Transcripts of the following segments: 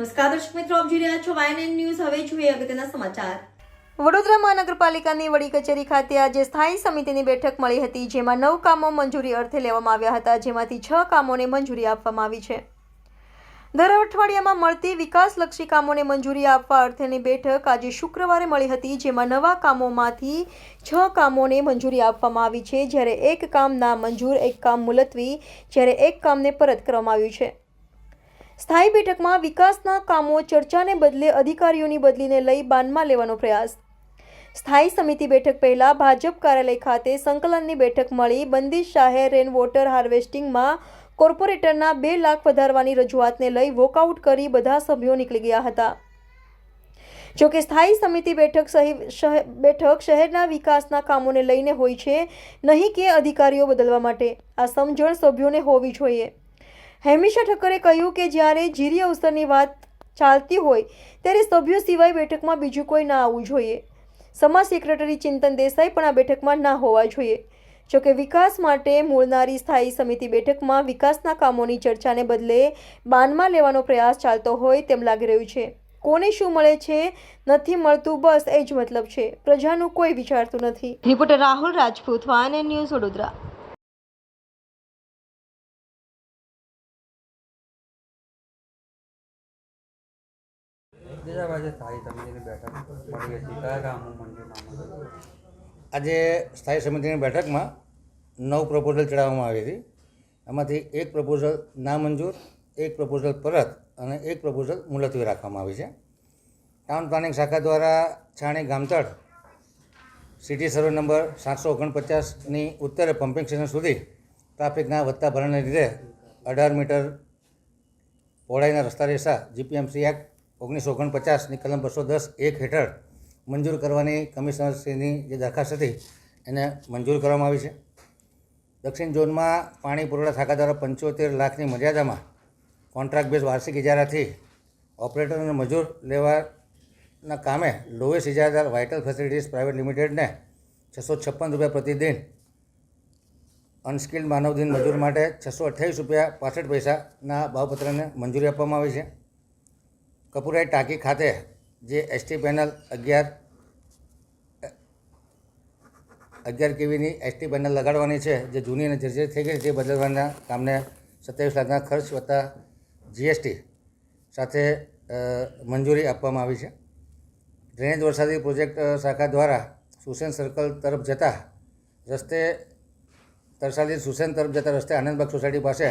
નમસ્કાર દર્શક મિત્રો, આપ જોઈ રહ્યા છો YNN ન્યૂઝ. હવે જોઈએ અગત્યના સમાચાર. વડોદરા મહાનગરપાલિકાની વડી કચેરી ખાતે આજે સ્થાયી સમિતિની બેઠક મળી હતી, જેમાં 9 કામો મંજૂરી અર્થે લેવામાં આવ્યા હતા, જેમાંથી 6 કામોને મંજૂરી આપવામાં આવી છે. દર અઠવાડિયામાં મળતી વિકાસલક્ષી કામોને મંજૂરી આપવા અર્થેની બેઠક આજે શુક્રવારે મળી હતી, જેમાં નવા કામોમાંથી 6 કામોને મંજૂરી આપવામાં આવી છે, જ્યારે એક કામ નામંજૂર, એક કામ મુલતવી, જ્યારે એક કામને પરત કરવામાં આવ્યું છે. સ્થાયી બેઠકમાં વિકાસના કામો ચર્ચાને બદલે અધિકારીઓની બદલીને લઈ બાનમાં લેવાનો પ્રયાસ. સ્થાયી સમિતિ બેઠક પહેલા ભાજપ કાર્યાલય ખાતે સંકલનની બેઠક મળી. બંદિશ શાહે રેન વોટર હાર્વેસ્ટિંગમાં કોર્પોરેટરના 2 લાખ વધારવાની રજૂઆતને લઈ વોકઆઉટ કરી બધા સભ્યો નીકળી ગયા હતા. જોકે સ્થાયી સમિતિ બેઠક શહેરના વિકાસના કામોને લઈને હોય છે, નહીં કે અધિકારીઓ બદલવા માટે. આ સમજણ સભ્યોને હોવી જોઈએ. હેમિશા ઠક્કરે કહ્યું કે જ્યારે જીરી અવસરની વાત ચાલતી હોય ત્યારે સભ્યો સિવાય બેઠકમાં બીજું કોઈ ના આવવું જોઈએ. સમાજ સેક્રેટરી ચિંતન દેસાઈ પણ આ બેઠકમાં ના હોવા જોઈએ. જોકે વિકાસ માટે મળનારી સ્થાયી સમિતિ બેઠકમાં વિકાસના કામોની ચર્ચાને બદલે બાનમાં લેવાનો પ્રયાસ ચાલતો હોય તેમ લાગી રહ્યું છે. કોને શું મળે છે, નથી મળતું, બસ એ જ મતલબ છે. પ્રજાનું કોઈ વિચારતું નથી. Reporter Rahul Rajput, YNN news, Vadodara. આજે સ્થાયી સમિતિની બેઠકમાં 9 પ્રપોઝલ ચડાવવામાં આવી હતી. એમાંથી એક પ્રપોઝલ નામંજૂર, એક પ્રપોઝલ પરત અને એક પ્રપોઝલ મુલતવી રાખવામાં આવી છે. ટાઉન પ્લાનિંગ શાખા દ્વારા છાણી ગામતળ સિટી સર્વે નંબર 749ની ઉત્તરે પમ્પિંગ સ્ટેશન સુધી ટ્રાફિકના વધતા ભરણને લીધે 18 મીટર પહોળાઈના રસ્તા રેસા GPMC એક્ટ 1949ની કલમ 210(1) હેઠળ મંજૂર કરવાની કમિશનરશ્રીની જે દરખાસ્ત હતી એને મંજૂર કરવામાં આવી છે. દક્ષિણ ઝોનમાં પાણી પુરવઠા શાખા દ્વારા 75 લાખની મર્યાદામાં કોન્ટ્રાક્ટ બેઝ વાર્ષિક ઇજારાથી ઓપરેટર અને મજૂર લેવાના કામે લોએસ્ટ ઇજારાદાર વાઇટલ ફેસિલિટીઝ પ્રાઇવેટ લિમિટેડને ₹656 પ્રતિદિન, અનસ્કિલ્ડ માનવદિન મજૂર માટે ₹628.65ના ભાવપત્રને મંજૂરી આપવામાં આવી છે. કપુરાઈ ટાંકી ખાતે જે એસટી પેનલ 11 kVની એસટી પેનલ લગાડવાની છે, જે જૂની અને જર્જરિત થઈ ગઈ તે બદલવાના કામને 27 લાખના ખર્ચ વત્તા GST સાથે મંજૂરી આપવામાં આવી છે. ડ્રેનેજ વરસાદી પ્રોજેક્ટ શાખા દ્વારા સુસેન સર્કલ તરફ જતા રસ્તે તરસાલી સુસેન તરફ જતા રસ્તે આનંદબાગ સોસાયટી પાસે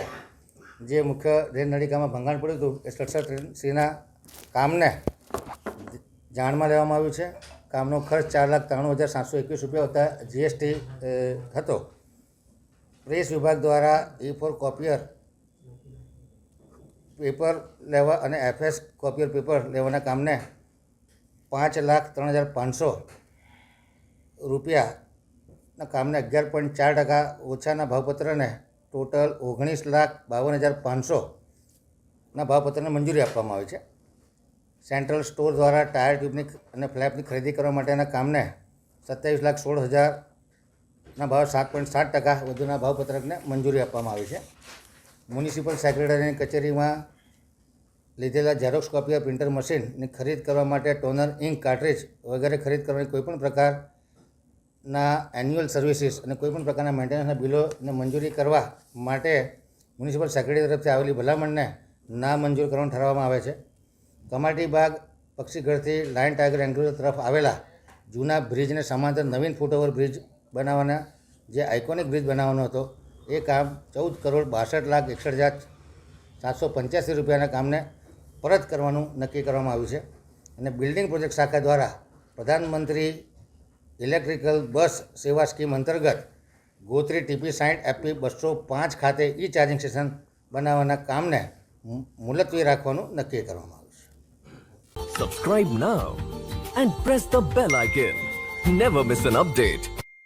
જે મુખ્ય ડ્રેન નળીકામાં ભંગાણ પડ્યું હતું એ 67 કામને જાણમાં લેવામાં આવ્યું છે. કામનો ખર્ચ ₹4,93,721 વત્તા GST હતો. પ્રેસ વિભાગ દ્વારા E4 કોપિયર પેપર લેવા અને FS કોપિયર પેપર લેવાના કામને ₹5,03,500 કામને 11.4% ઓછાના ભાવપત્રને ટોટલ ₹19,52,500ના ભાવપત્રને મંજૂરી આપવામાં આવી છે. સેન્ટ્રલ સ્ટોર દ્વારા ટાયર ટ્યુબની અને ફ્લેપની ખરીદી કરવા માટેના કામને 27,16,000ના ભાવ 7.7% વધુના ભાવપત્રકને મંજૂરી આપવામાં આવી છે. મ્યુનિસિપલ સેક્રેટરીની કચેરીમાં લીધેલા ઝેરોક્સ કોપીયર પ્રિન્ટર મશીનની ખરીદ કરવા માટે ટોનર, ઇંક, કાર્ટ્રીજ વગેરે ખરીદ કરવાની કોઈપણ પ્રકારના એન્યુઅલ સર્વિસીસ અને કોઈપણ પ્રકારના મેન્ટેનન્સના બિલોને મંજૂરી કરવા માટે મ્યુનિસિપલ સેક્રેટરી તરફથી આવેલી ભલામણને ના મંજૂર કરવાનું ઠરાવવામાં આવે છે. કમાટી બાગ પક્ષીઘરથી લાયન ટાઈગર એન્ક્લોઝર તરફ આવેલા જૂના બ્રિજને સમાંતર નવીન ફૂટઓવર બ્રિજ બનાવવાના જે આઇકોનિક બ્રિજ બનાવવાનો હતો એ કામ ₹14,62,61,785ના કામને પરત કરવાનું નક્કી કરવામાં આવ્યું છે. અને બિલ્ડિંગ પ્રોજેક્ટ શાખા દ્વારા પ્રધાનમંત્રી ઇલેક્ટ્રિકલ બસ સેવા સ્કીમ અંતર્ગત ગોત્રી TP60 FP205 ખાતે ચાર્જિંગ સ્ટેશન બનાવવાના કામને મુલતવી રાખવાનું નક્કી કરવામાં આવ્યું છે. Subscribe now and press the bell icon. Never miss an update.